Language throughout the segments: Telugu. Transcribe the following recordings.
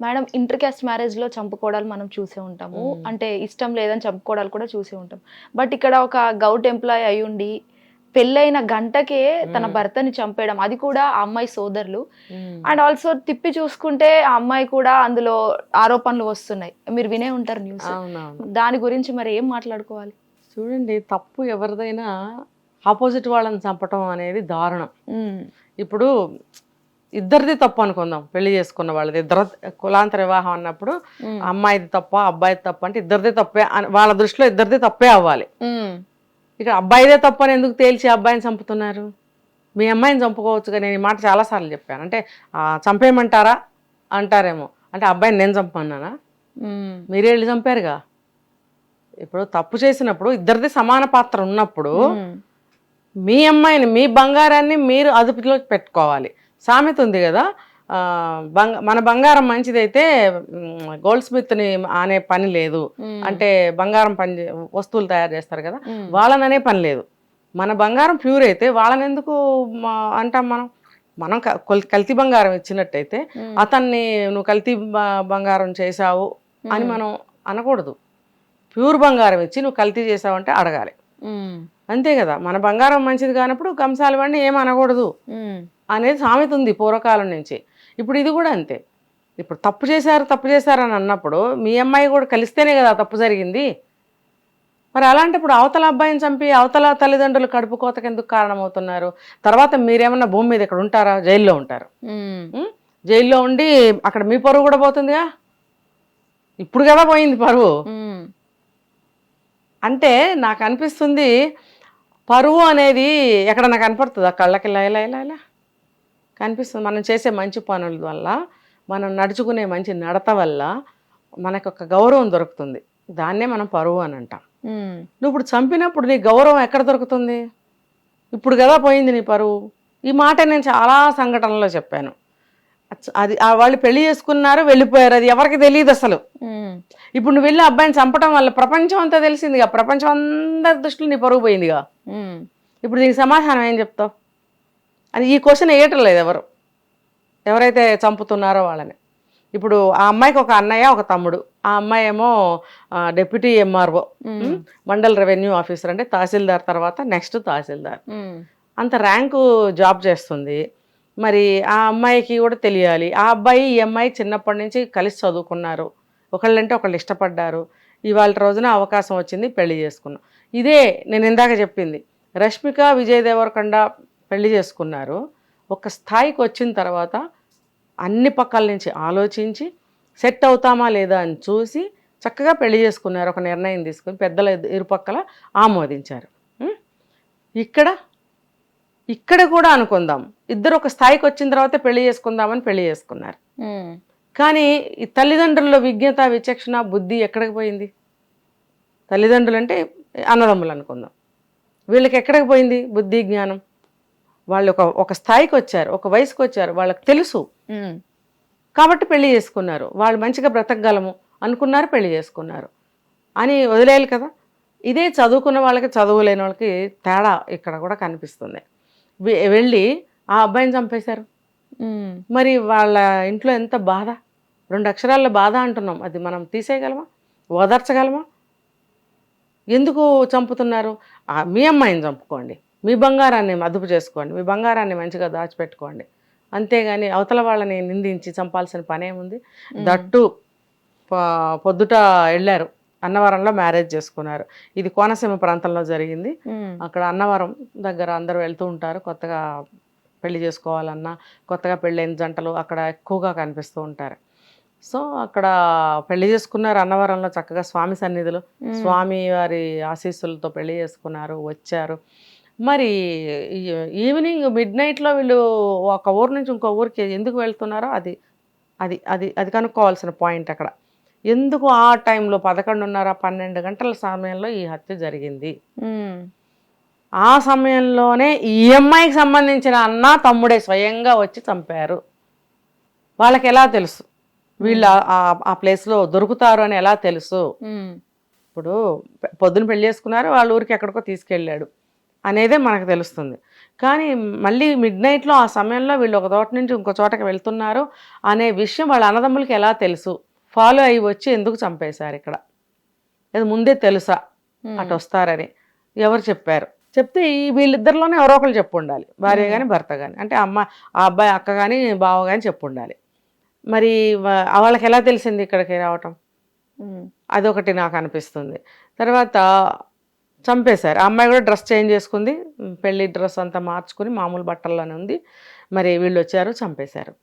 మేడం ఇంటర్ క్యాస్ట్ మ్యారేజ్లో చంపుకోవడాలు మనం చూసే ఉంటాము. అంటే ఇష్టం లేదని చంపుకోవడాలు కూడా చూసే ఉంటాం. బట్ ఇక్కడ ఒక గౌట్ ఎంప్లాయ్ అయి ఉండి పెళ్ళైన గంటకే తన భర్తని చంపేయడం, అది కూడా ఆ అమ్మాయి సోదరులు. అండ్ ఆల్సో తిప్పి చూసుకుంటే ఆ అమ్మాయి కూడా అందులో ఆరోపణలు వస్తున్నాయి. మీరు వినే ఉంటారు న్యూస్. దాని గురించి మరి ఏం మాట్లాడుకోవాలి? చూడండి, తప్పు ఎవరిదైనా ఆపోజిట్ వాళ్ళని చంపటం అనేది దారుణం. ఇప్పుడు ఇద్దరిది తప్పు అనుకుందాం, పెళ్లి చేసుకున్న వాళ్ళది ఇద్దరు కులాంతర వివాహం అన్నప్పుడు అమ్మాయిది తప్ప అబ్బాయిది తప్ప అంటే ఇద్దరిది తప్పే వాళ్ళ దృష్టిలో ఇద్దరిది తప్పే అవ్వాలి. ఇక అబ్బాయిదే తప్పు అని ఎందుకు తేల్చి అబ్బాయిని చంపుతున్నారు? మీ అమ్మాయిని చంపుకోవచ్చుగా. నేను ఈ మాట చాలాసార్లు చెప్పాను. అంటే చంపేయమంటారా అంటారేమో, అంటే అబ్బాయిని నేను చంపన్నానా? మీరే వెళ్ళి చంపారుగా. ఇప్పుడు తప్పు చేసినప్పుడు ఇద్దరిది సమాన పాత్ర ఉన్నప్పుడు మీ అమ్మాయిని, మీ బంగారాన్ని మీరు అదుపులో పెట్టుకోవాలి. సామెత ఉంది కదా, మన బంగారం మంచిదైతే గోల్డ్ స్మిత్ని అనే పని లేదు. అంటే బంగారం వస్తువులు తయారు చేస్తారు కదా, వాళ్ళననే పని లేదు. మన బంగారం ప్యూర్ అయితే వాళ్ళని ఎందుకు అంటాం? మనం కల్తీ బంగారం ఇచ్చినట్టయితే అతన్ని నువ్వు కల్తీ బంగారం చేసావు అని మనం అనకూడదు. ప్యూర్ బంగారం ఇచ్చి నువ్వు కల్తీ చేసావంటే అడగాలి. అంతే కదా. మన బంగారం మంచిది కానప్పుడు కంసాలి వాడిని ఏం అనకూడదు అనేది సామెత ఉంది పూర్వకాలం నుంచి. ఇప్పుడు ఇది కూడా అంతే. ఇప్పుడు తప్పు చేశారు అని అన్నప్పుడు మీ అమ్మాయి కూడా కలిస్తేనే కదా తప్పు జరిగింది. మరి అలాంటప్పుడు అవతల అబ్బాయిని చంపి అవతల తల్లిదండ్రులు కడుపు కోతకు ఎందుకు కారణమవుతున్నారు? తర్వాత మీరేమన్నా భూమి మీద ఇక్కడ ఉంటారా? జైల్లో ఉంటారు. జైల్లో ఉండి అక్కడ మీ పరువు కూడా పోతుందిగా. ఇప్పుడు కదా పోయింది పరువు. అంటే నాకు అనిపిస్తుంది, పరువు అనేది ఎక్కడన్నా కనపడుతుందా? కళ్ళకి ఇలా ఇలా ఇలా ఇలా కనిపిస్తుంది. మనం చేసే మంచి పనుల వల్ల, మనం నడుచుకునే మంచి నడత వల్ల మనకు ఒక గౌరవం దొరుకుతుంది. దాన్నే మనం పరువు అని అంటాం. నువ్వు ఇప్పుడు చంపినప్పుడు నీ గౌరవం ఎక్కడ దొరుకుతుంది? ఇప్పుడు కదా పోయింది నీ పరువు. ఈ మాట నేను చాలా సంఘటనలో చెప్పాను. అది వాళ్ళు పెళ్లి చేసుకున్నారు, వెళ్ళిపోయారు, అది ఎవరికి తెలియదు అసలు. ఇప్పుడు నువ్వు వెళ్ళి అబ్బాయిని చంపడం వల్ల ప్రపంచం అంతా తెలిసిందిగా, ప్రపంచం అందరి దృష్టిలో నీ పరువు పోయిందిగా. ఇప్పుడు దీనికి సమాధానం ఏం చెప్తావు? అని ఈ క్వశ్చన్ వేయటం లేదు ఎవరైతే చంపుతున్నారో వాళ్ళని. ఇప్పుడు ఆ అమ్మాయికి ఒక అన్నయ్య, ఒక తమ్ముడు. ఆ అమ్మాయి ఏమో deputy MRO, mandal revenue officer, అంటే తహసీల్దార్ తర్వాత నెక్స్ట్ తహసీల్దార్. అంత ర్యాంకు జాబ్ చేస్తుంది. మరి ఆ అమ్మాయికి కూడా తెలియాలి. ఆ అబ్బాయి ఈ అమ్మాయి చిన్నప్పటి నుంచి కలిసి చదువుకున్నారు, ఒకళ్ళంటే ఒకళ్ళు ఇష్టపడ్డారు. ఇవాళ రోజున అవకాశం వచ్చింది, పెళ్లి చేసుకున్నాం. ఇదే నేను ఇందాక చెప్పింది. రష్మిక విజయ్ దేవరకొండ పెళ్లి చేసుకున్నారు. ఒక స్థాయికి వచ్చిన తర్వాత అన్ని పక్కల నుంచి ఆలోచించి సెట్ అవుతామా లేదా అని చూసి చక్కగా పెళ్లి చేసుకున్నారు. ఒక నిర్ణయం తీసుకుని పెద్దల ఇరుపక్కల ఆమోదించారు. ఇక్కడ కూడా అనుకుందాం, ఇద్దరు ఒక స్థాయికి వచ్చిన తర్వాత పెళ్లి చేసుకుందామని పెళ్లి చేసుకున్నారు. కానీ ఈ తల్లిదండ్రుల విజ్ఞత, విచక్షణ, బుద్ధి ఎక్కడికి పోయింది? తల్లిదండ్రులు అంటే అన్నదమ్ములు అనుకుందాం, వీళ్ళకి ఎక్కడికి పోయింది బుద్ధి, జ్ఞానం? వాళ్ళు ఒక స్థాయికి వచ్చారు, ఒక వయసుకు వచ్చారు, వాళ్ళకి తెలుసు కాబట్టి పెళ్లి చేసుకున్నారు. వాళ్ళు మంచిగా బ్రతకగలము అనుకున్నారు, పెళ్లి చేసుకున్నారు అని వదిలేయాలి కదా. ఇదే చదువుకున్న వాళ్ళకి, చదువులేని వాళ్ళకి తేడా ఇక్కడ కూడా కనిపిస్తుంది. వెళ్ళి ఆ అబ్బాయిని చంపేశారు. మరి వాళ్ళ ఇంట్లో ఎంత బాధ, 2 అక్షరాల బాధ అంటున్నాం, అది మనం తీసేయగలమా? ఓదార్చగలమా? ఎందుకు చంపుతున్నారు? మీ అమ్మాయిని చంపుకోండి, మీ బంగారాన్ని అదుపు చేసుకోండి, మీ బంగారాన్ని మంచిగా దాచిపెట్టుకోండి. అంతేగాని అవతల వాళ్ళని నిందించి చంపాల్సిన పనేముంది? దట్టు పొద్దుట వెళ్ళారు, అన్నవరంలో మ్యారేజ్ చేసుకున్నారు. ఇది కోనసీమ ప్రాంతంలో జరిగింది. అక్కడ అన్నవరం దగ్గర అందరూ వెళ్తూ ఉంటారు. కొత్తగా పెళ్లి చేసుకోవాలన్నా, కొత్తగా పెళ్ళైన జంటలు అక్కడ ఎక్కువగా కనిపిస్తూ ఉంటారు. సో అక్కడ పెళ్లి చేసుకున్నారు అన్నవరంలో, చక్కగా స్వామి సన్నిధులు, స్వామి వారి ఆశీస్సులతో పెళ్లి చేసుకున్నారు, వచ్చారు. మరి ఈవినింగ్ మిడ్నైట్లో వీళ్ళు ఒక ఊరు నుంచి ఇంకో ఊరికి ఎందుకు వెళ్తున్నారో అది అది అది అది కనుక్కోవాల్సిన పాయింట్ అక్కడ. ఎందుకు ఆ టైంలో 11:30, 12 గంటల సమయంలో ఈ హత్య జరిగింది? ఆ సమయంలోనే ఈ అమ్మాయికి సంబంధించిన అన్న, తమ్ముడే స్వయంగా వచ్చి చంపారు. వాళ్ళకి ఎలా తెలుసు వీళ్ళు ఆ ప్లేస్లో దొరుకుతారు అని? ఎలా తెలుసు? ఇప్పుడు పొద్దున పెళ్లి చేసుకున్నారు, వాళ్ళ ఊరికి ఎక్కడికో తీసుకెళ్ళాడు అనేదే మనకు తెలుస్తుంది. కానీ మళ్ళీ మిడ్ నైట్లో ఆ సమయంలో వీళ్ళు ఒక చోట నుంచి ఇంకో చోటకి వెళ్తున్నారు అనే విషయం వాళ్ళ అన్నదమ్ములకి ఎలా తెలుసు? ఫాలో అయ్యి వచ్చి ఎందుకు చంపేశారు ఇక్కడ? అది ముందే తెలుసా అటు వస్తారని? ఎవరు చెప్పారు? చెప్తే ఈ వీళ్ళిద్దరిలోనే ఎవరో ఒకరు చెప్పు ఉండాలి, భార్య కానీ భర్త కానీ. అంటే ఆ అబ్బాయి అక్క కానీ బావ కానీ చెప్పు ఉండాలి. మరి వాళ్ళకి ఎలా తెలిసింది ఇక్కడికి రావటం? అదొకటి నాకు అనిపిస్తుంది. తర్వాత చంపేశారు. ఆ అమ్మాయి కూడా డ్రెస్ చేంజ్ చేసుకుంది, పెళ్లి డ్రెస్ అంతా మార్చుకుని మామూలు బట్టల్లోనే ఉంది. మరి వీళ్ళు వచ్చారు, చంపేశారు.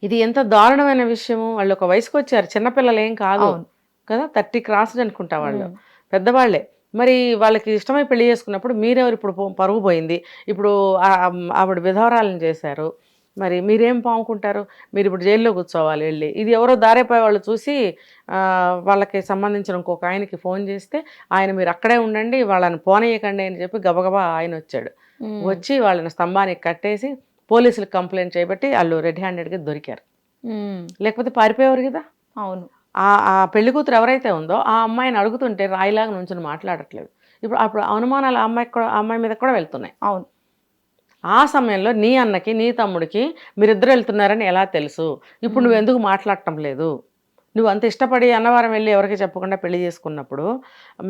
ఇది ఎంత దారుణమైన విషయము. వాళ్ళు ఒక వయసుకు వచ్చారు, చిన్నపిల్లలు ఏం కాదు కదా, 30 క్రాస్ అనుకుంటా వాళ్ళు, పెద్దవాళ్లే. మరి వాళ్ళకి ఇష్టమై పెళ్లి చేసుకున్నప్పుడు మీరెవరు? ఇప్పుడు పరుగు పోయింది, ఇప్పుడు ఆవిడ విధవరాలను చేశారు, మరి మీరేం పాముకుంటారు? మీరు ఇప్పుడు జైల్లో కూర్చోవాలి వెళ్ళి. ఇది ఎవరో దారేపోయే వాళ్ళు చూసి వాళ్ళకి సంబంధించిన ఇంకొక ఆయనకి ఫోన్ చేస్తే ఆయన మీరు అక్కడే ఉండండి, వాళ్ళని పోనీయకండి అని చెప్పి గబగబా ఆయన వచ్చాడు. వచ్చి వాళ్ళని స్తంభానికి కట్టేసి పోలీసులకు కంప్లైంట్ చేయబట్టి వాళ్ళు రెడ్ హ్యాండెడ్గా దొరికారు. లేకపోతే పారిపోయేవారు కదా. అవును. ఆ పెళ్లి కూతురు ఎవరైతే ఉందో ఆ అమ్మాయిని అడుగుతుంటే రాయిలాగా నుంచుని మాట్లాడట్లేదు. అప్పుడు అనుమానాలు ఆ అమ్మాయి మీద కూడా వెళ్తున్నాయి. అవును. ఆ సమయంలో నీ అన్నకి నీ తమ్ముడికి మీరిద్దరు వెళ్తున్నారని ఎలా తెలుసు? ఇప్పుడు నువ్వు ఎందుకు మాట్లాడటం లేదు? నువ్వు అంత ఇష్టపడి అన్నవరం వెళ్ళి ఎవరికి చెప్పకుండా పెళ్లి చేసుకున్నప్పుడు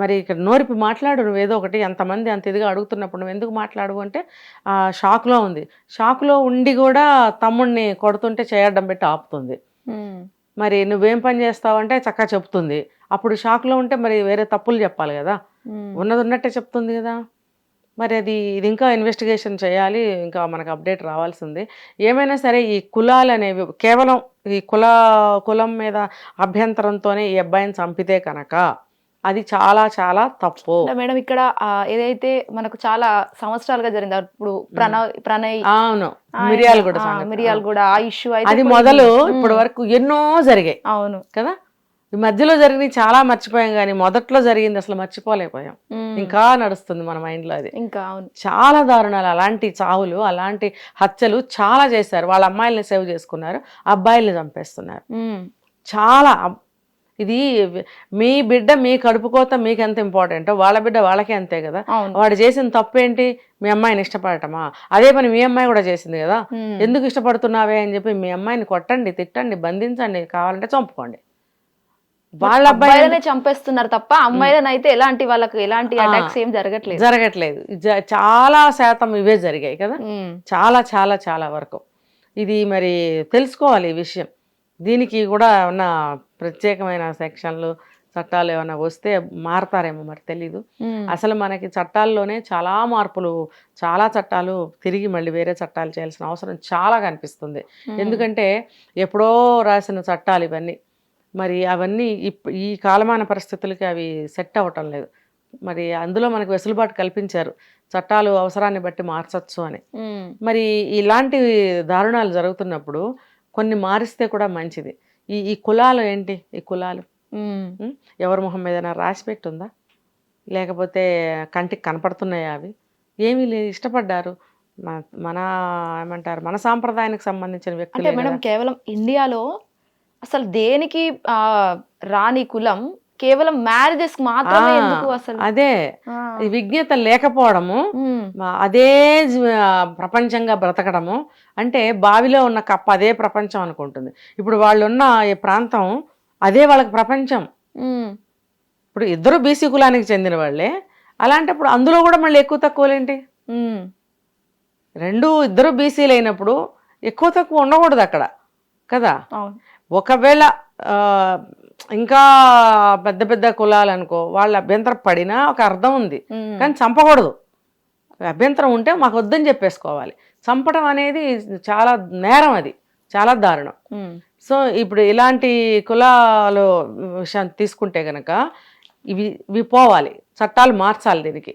మరి ఇక్కడ నోరిపి మాట్లాడు. నువ్వేదో ఒకటి, అంతమంది అంత ఇదిగా అడుగుతున్నప్పుడు నువ్వు ఎందుకు మాట్లాడు అంటే షాక్లో ఉంది. షాక్లో ఉండి కూడా తమ్ముడిని కొడుతుంటే చేయడం పెట్టి ఆపుతుంది. మరి నువ్వేం పని చేస్తావంటే చక్కగా చెప్తుంది. అప్పుడు షాక్లో ఉంటే మరి వేరే తప్పులు చెప్పాలి కదా, ఉన్నది ఉన్నట్టే చెప్తుంది కదా. మరి ఇది ఇంకా ఇన్వెస్టిగేషన్ చేయాలి, ఇంకా మనకు అప్డేట్ రావాల్సింది. ఏమైనా సరే ఈ కులాలు అనేవి కేవలం ఈ కులం మీద అభ్యంతరంతోనే ఈ అబ్బాయిని చంపితే కనుక అది చాలా చాలా తప్పు మేడం. ఇక్కడ ఏదైతే మనకు చాలా సంవత్సరాలుగా జరిగింది, ఇప్పుడు ప్రణయ్, అవును, మిరియాలు కూడా ఆ ఇష్యూ అయితే అది మొదలు ఇప్పటి వరకు ఎన్నో జరిగాయి. అవును కదా. ఈ మధ్యలో జరిగినవి చాలా మర్చిపోయాం, కానీ మొదట్లో జరిగింది అసలు మర్చిపోలేకపోయాం. ఇంకా నడుస్తుంది మన మైండ్లో అది. ఇంకా అవును, చాలా దారుణాలు, అలాంటి చావులు, అలాంటి హత్యలు చాలా చేశారు. వాళ్ళ అమ్మాయిల్ని సేవ్ చేసుకున్నారు, అబ్బాయిల్ని చంపేస్తున్నారు. చాలా ఇది మీ బిడ్డ మీ కడుపు కోత మీకు ఎంత ఇంపార్టెంటో వాళ్ళ బిడ్డ వాళ్ళకే అంతే కదా. వాడు చేసిన తప్పు ఏంటి? మీ అమ్మాయిని ఇష్టపడటమా? అదే పని మీ అమ్మాయి కూడా చేసింది కదా. ఎందుకు ఇష్టపడుతున్నావే అని చెప్పి మీ అమ్మాయిని కొట్టండి, తిట్టండి, బంధించండి, కావాలంటే చంపుకోండి. వాళ్ళ అబ్బాయిలనే చంపేస్తున్నారు తప్ప అమ్మాయిలను అయితే ఎలాంటి అటాక్స్ ఏం జరగట్లేదు. చాలా శాతం ఇవే జరిగాయి కదా, చాలా చాలా చాలా వరకు. ఇది మరి తెలుసుకోవాలి ఈ విషయం. దీనికి కూడా ఏమన్నా ప్రత్యేకమైన సెక్షన్లు, చట్టాలు ఏమైనా వస్తే మారతారేమో మరి తెలీదు. అసలు మనకి చట్టాల్లోనే చాలా మార్పులు, చాలా చట్టాలు తిరిగి మళ్ళీ వేరే చట్టాలు చేయాల్సిన అవసరం చాలా కనిపిస్తుంది. ఎందుకంటే ఎప్పుడో రాసిన చట్టాలు ఇవన్నీ, మరి అవన్నీ ఈ కాలమాన పరిస్థితులకి అవి సెట్ అవ్వటం లేదు. మరి అందులో మనకు వెసులుబాటు కల్పించారు, చట్టాలు అవసరాన్ని బట్టి మార్చచ్చు అని. మరి ఇలాంటి దారుణాలు జరుగుతున్నప్పుడు కొన్ని మారిస్తే కూడా మంచిది. ఈ కులాలు ఏంటి? ఈ కులాలు ఎవరి మొహం మీద రాసి పెట్టుందా? లేకపోతే కంటికి కనపడుతున్నాయా? అవి ఏమీ ఇష్టపడ్డారు. మన ఏమంటారు, మన సాంప్రదాయానికి సంబంధించిన వ్యక్తులు. మేడం కేవలం ఇండియాలో అసలు దేనికి రాని కులం కేవలం మ్యారేజెస్ మాత్రమే ఎందుకు? అసలు అదే విజ్ఞత లేకపోవడము, అదే ప్రపంచంగా బ్రతకడము. అంటే బావిలో ఉన్న కప్ప అదే ప్రపంచం అనుకుంటుంది. ఇప్పుడు వాళ్ళు ఉన్న ఈ ప్రాంతం అదే వాళ్ళకి ప్రపంచం. ఇప్పుడు ఇద్దరు బీసీ కులానికి చెందిన వాళ్ళే, అలాంటప్పుడు అందులో కూడా మళ్ళీ ఎక్కువ తక్కువలేంటి? ఇద్దరు బీసీలు అయినప్పుడు ఎక్కువ తక్కువ ఉండకూడదు అక్కడ కదా. ఒకవేళ ఇంకా పెద్ద పెద్ద కులాలు అనుకో, వాళ్ళు అభ్యంతరం పడినా ఒక అర్థం ఉంది, కానీ చంపకూడదు. అభ్యంతరం ఉంటే మాకు వద్దని చెప్పేసుకోవాలి. చంపడం అనేది చాలా నేరం, అది చాలా దారుణం. సో ఇప్పుడు ఇలాంటి కులాలు విషయాన్ని తీసుకుంటే కనుక ఇవి పోవాలి, చట్టాలు మార్చాలి. దీనికి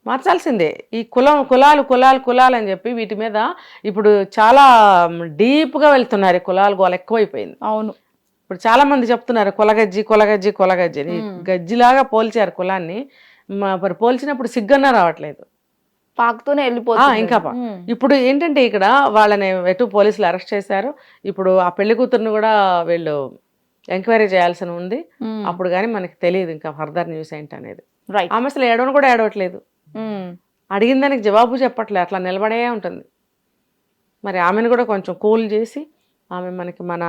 మార్చాల్సిందే. ఈ కులాలు అని చెప్పి వీటి మీద ఇప్పుడు చాలా డీప్గా వెళ్తున్నారు. కులాలు గోల ఎక్కువైపోయింది. అవును, ఇప్పుడు చాలా మంది చెప్తున్నారు కొలగజ్జి అని. గజ్జిలాగా పోల్చారు కులాన్ని. మరి పోల్చినప్పుడు సిగ్గన్నా రావట్లేదు, పాకుతూనే వెళ్ళిపోతుంది ఇంకా. ఇప్పుడు ఏంటంటే ఇక్కడ వాళ్ళని ఎటు పోలీసులు అరెస్ట్ చేశారు. ఇప్పుడు ఆ పెళ్లి కూతురుని కూడా వీళ్ళు ఎంక్వైరీ చేయాల్సి ఉంది. అప్పుడు కానీ మనకి తెలియదు ఇంకా ఫర్దర్ న్యూస్ ఏంటి అనేది. ఆమె అసలు ఏడవను కూడా ఏడవట్లేదు. అడిగిన దానికి జవాబు చెప్పట్లే, అట్లా నిలబడే ఉంటుంది. మరి ఆమెను కూడా కొంచెం కూల్ చేసి ఆమె మనకి మన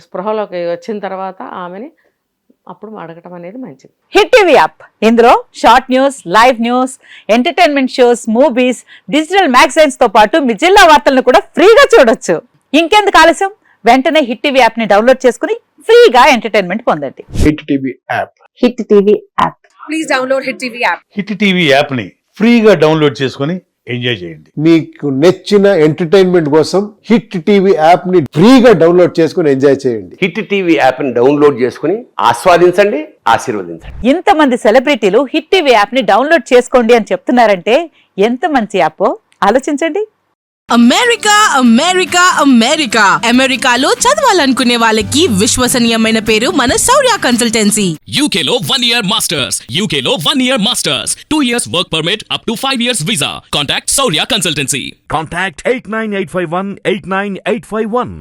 స్పృహలోకి వచ్చిన తర్వాత ఆమెని అప్పుడు అడగటం అనేది మంచిది. హిట్ టీవీ యాప్, ఇందులో short news, live news, entertainment shows, movies, digital magazines తో పాటు మీ జిల్లా వార్తలను కూడా ఫ్రీగా చూడొచ్చు. ఇంకెందుకు ఆలస్యం, వెంటనే హిట్ టీవీ యాప్ ని డౌన్లోడ్ చేసుకుని ఫ్రీగా ఎంటర్టైన్మెంట్ పొందండి. Hit TV app. Hit TV app. Please download hit TV app. Hit TV యాప్ని ఫ్రీగా డౌన్లోడ్ చేసుకొని ఎంజాయ్ చేయండి. మీకు నచ్చిన ఎంటర్టైన్మెంట్ కోసం హిట్ టీవీ యాప్ ని ఫ్రీగా డౌన్లోడ్ చేసుకుని ఎంజాయ్ చేయండి. హిట్ టీవీ యాప్ ని డౌన్లోడ్ చేసుకుని ఆస్వాదించండి, ఆశీర్వదించండి. ఇంతమంది సెలబ్రిటీలు హిట్ టీవీ యాప్ ని డౌన్లోడ్ చేసుకోండి అని చెప్తున్నారంటే ఎంత మంచి యాప్ ఆలోచించండి. అమెరికా అమెరికా అమెరికా అమెరికాలో చదవాలనుకునే వాళ్ళకి విశ్వసనీయమైన పేరు మన శౌర్య కన్సల్టెన్సీ. UK లో 1 year masters. UK లో 1 year masters. 2 years work permit up to 5 years visa. Contact Saurya Consultancy. Contact 89851 89851.